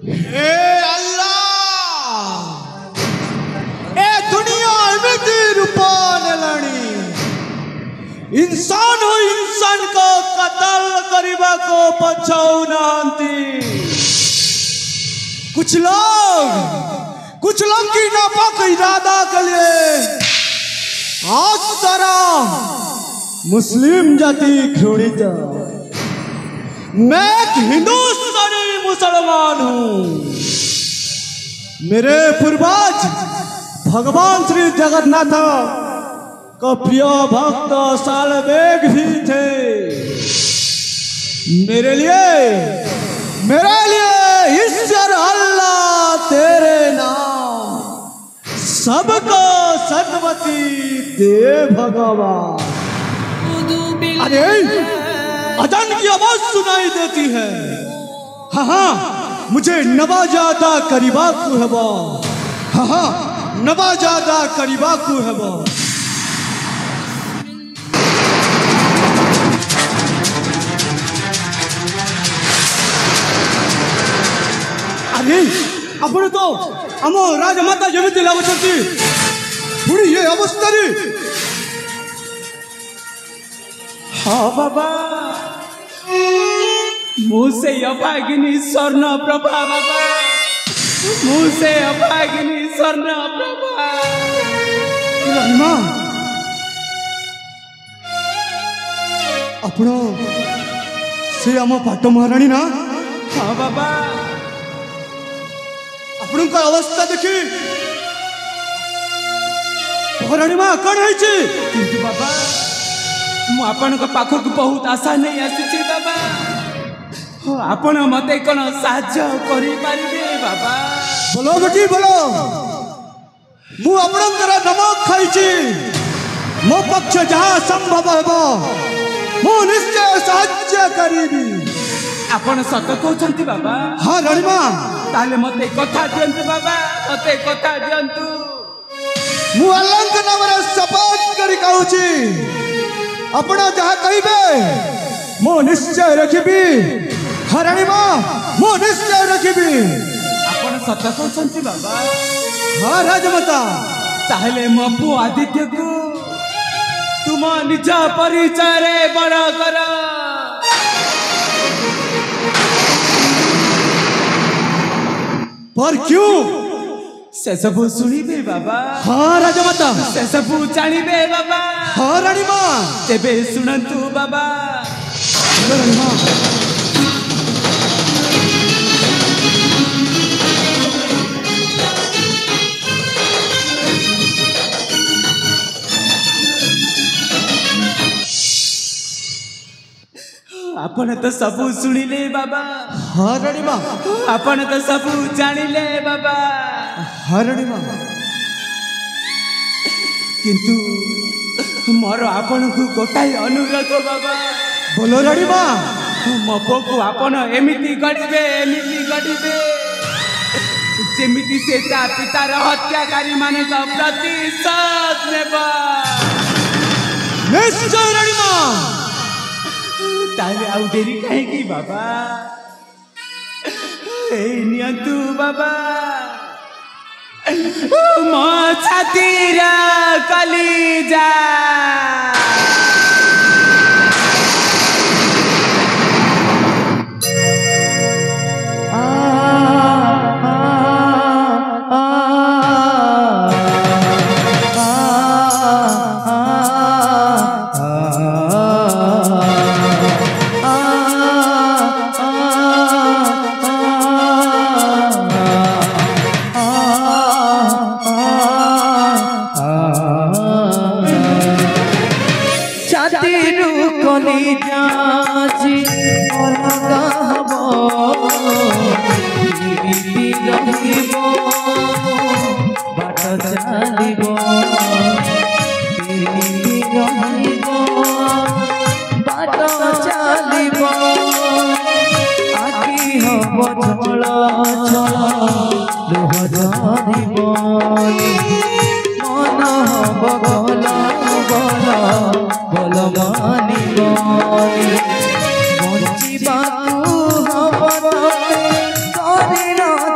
हे अल्लाह ए दुनिया एमती रूप नेलानी इंसान हो इंसान को कत्ल करने को पछाऊ नांती कुछ लोग की नापाक इरादा के लिए आज तरह मुस्लिम जाति घृणित। मैं एक हिंदुस्तानी मुसलमान हूँ। मेरे पूर्वज भगवान श्री जगन्नाथ का प्रिय भक्त सालवेग भी थे। मेरे लिए ईश्वर अल्लाह तेरे नाम सबको सदमती दे भगवान। अरे अजान की आवाज सुनाई देती है। हाँ मुझे नवाजादा करीबा को है वो। हाँ नवाजादा करीबा को है वो। अरे आपण तो आम राजमाता जमी लगुंट पुणी ये अवस्था रे। हाँ बाबा मुझसे अभागिनी स्वर्ण प्रभा बाबा मुझसे अभागिनी स्वर्ण प्रभा। आपण से आम पाट महाराणी ना। हाँ बाबा आपण का अवस्था देखी महाराणी माँ कौन है किंतु बाबा मु आपण को पाखक बहुत आशा नहीं आसी बाबा। आपण मते कौन साहाय्य करि पारिबे बाबा। बोलो बेटी बोलो मु आपणकर नमक खाइछि मो पक्ष जहाँ संभव हेबो मु निश्चय साहाय्य करिबी। आपण सत कहउछंती बाबा। हाँ रानी माँ ताले मते कथा दियंतु बाबा मते कथा दियंतु। मु अल्लाह के नाम रे शपथ करि कहउछि आपण जहाँ कहिबे मु निश्चय रखिबी। हाँ रानी माँ मु निश्चय रखिबी। आपण सत कहउछंती बाबा। हाँ राजमाता ताहले मो पु आदित्य को तुम निज परिचय रे बड़ कर। पर क्यों से सबू सुनिबे बाबा। हाँ राजमाता से सबू जानिबे बाबा। हाँ रानी माँ तेबे सुनंतु बाबा। रानी माँ आपण तो सबू सुनिले बाबा। हाँ रानी माँ आपण तो सबू जानिले बाबा। हाँ रानी माँ किंतु मोर आपण को गोटाई अनुरोध बाबा। बोलो रानी माँ मो पो को आपण एमिति गड़िबे जेमिति से ता पितार हत्याकारी माने का प्रतिशोध नेबा। निश्चय रानी माँ ताले आउ देरी काहे की बाबा। ए नियंतु बाबा मो छातीर कलिजा। बचिबा तू हम करे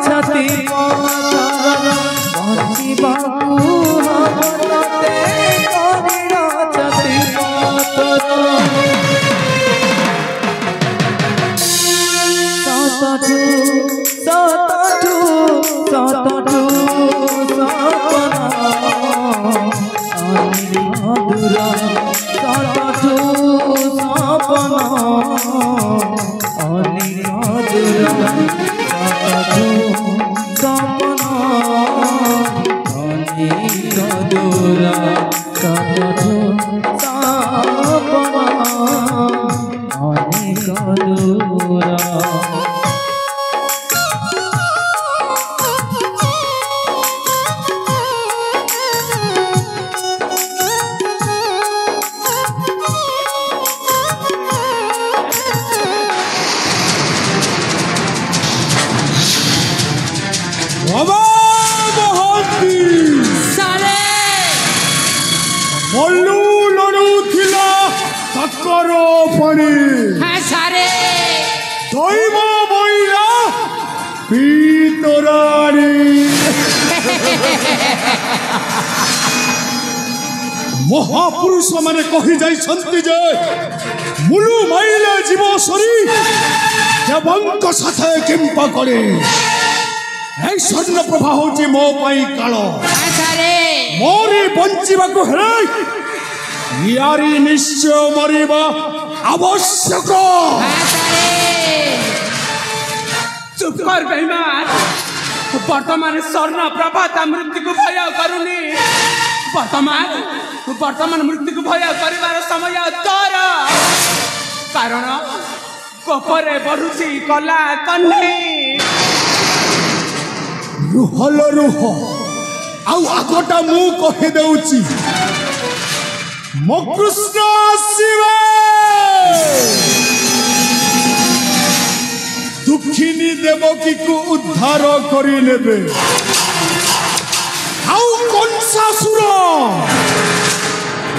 महापुरुष माने कही जाई संति जे मुलु माइले जीव सरी देवंक साथे किंपा करे ए स्वर्ण प्रभा होची मो पई कालो मोरी बंचिबा को हेले यारी निश्चय मरिबा आवश्यक चुप कर बेईमान वर्तमान स्वर्ण प्रभा ता मृत्यु को भय करूनी वर्तमान मृत्यु को भय कर समय तोर कारण कोपरे बढ़ुची कला कन्ही रुहल रुह आउ आगटा मु कहि देउची मो कृष्ण आसीबे दुखिनी देवकी को उद्धार करि लेबे आउ कंसासुर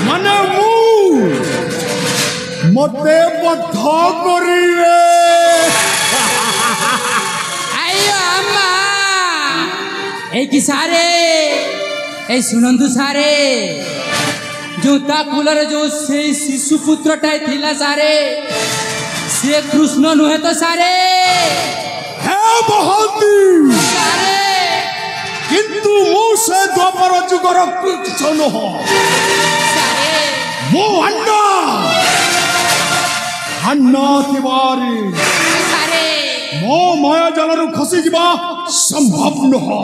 माने मु मते बद्ध करिवे आयो अम्मा ए कि सारे ए सुनंदु सारे जो ता कुलर जो से शिशु पुत्रटाय थिला सारे से कृष्ण नुहे तो सारे हे बहती सारे किंतु मु से द्वापर जुगर कुछ न हो मो अन्ना तिवारी सारे मो माया जलरु खसी जिबा संभव न हो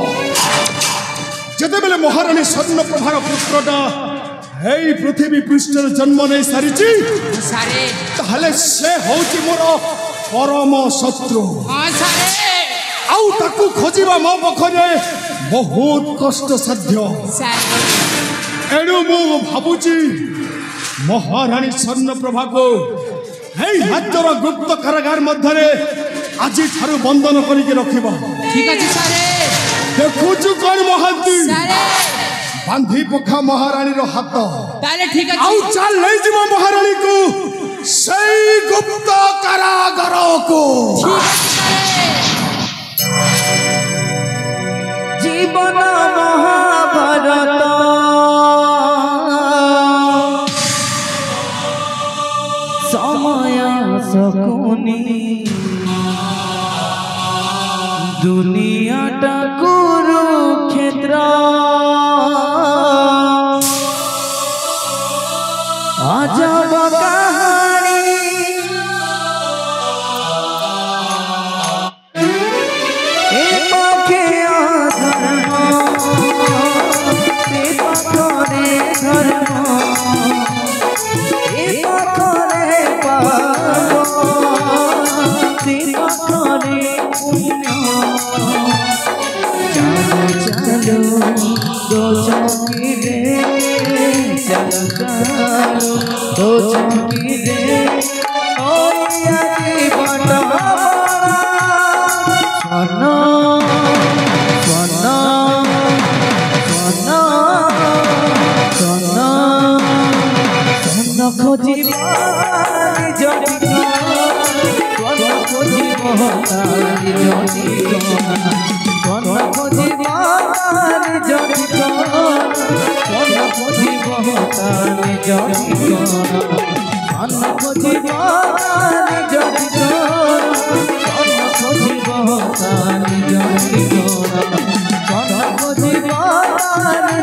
जते बेले महारानी स्वर्ण प्रभार पुत्रटा हेई पृथ्वी पृष्ठर जन्म नै सारिची सारे ताहले से होची मोर परम शत्रु हां सारे आउ ताकू खोजिबा मो पखरे बहुत कष्ट साध्य सारे एणु मु भाबुची महारानी स्वर्ण प्रभा को हेई हातर गुप्त कारागार मध्यरे आजी थारु बंधन करिके रखिबा ठीक अछि सारे देखुचु कोन महांती सारे बांधी पखा महारानी रो हाथ ताले ठीक अछि आउ चल ले जिबा महारानी को सही गुप्त कारागार को जीवन महाभारत समय सकुनी दुनिया टा कुरुक्षेत्र अजब कहानी एक पाखे धर्म एक पाखरे धर्म एक पाखरे पाप एक पाखरे पुण्य चलो दो चौकी रे चलो चलो दो चौकी रे ओ यारी बड़ा स्वर्ण स्वर्ण स्वर्ण स्वर्ण स्वर्ण खोजिबा जटिका स्वर्ण खोजिबा जटिका स्वर्ण खोजिबा जटिका स्वर्ण खोजिबा जटिका स्वर्ण खोजिबा जटिका स्वर्ण खोजिबा जटिका स्वर्ण खोजिबा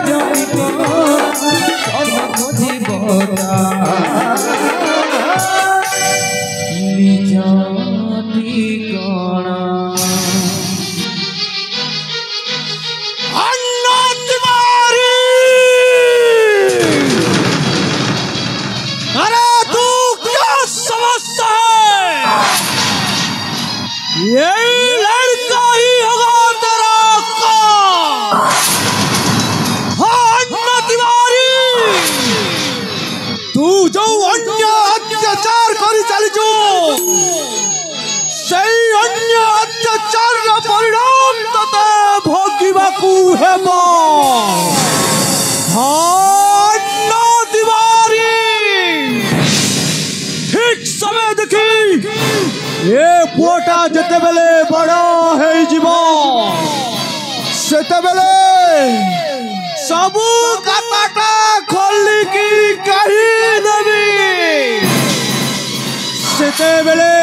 जटिका स्वर्ण खोजिबा निज ठिकाना ए पुओटा जते बेले बड़ा है जीवन सेते बेले सबू कताटा खोली की कही देवी सेते बेले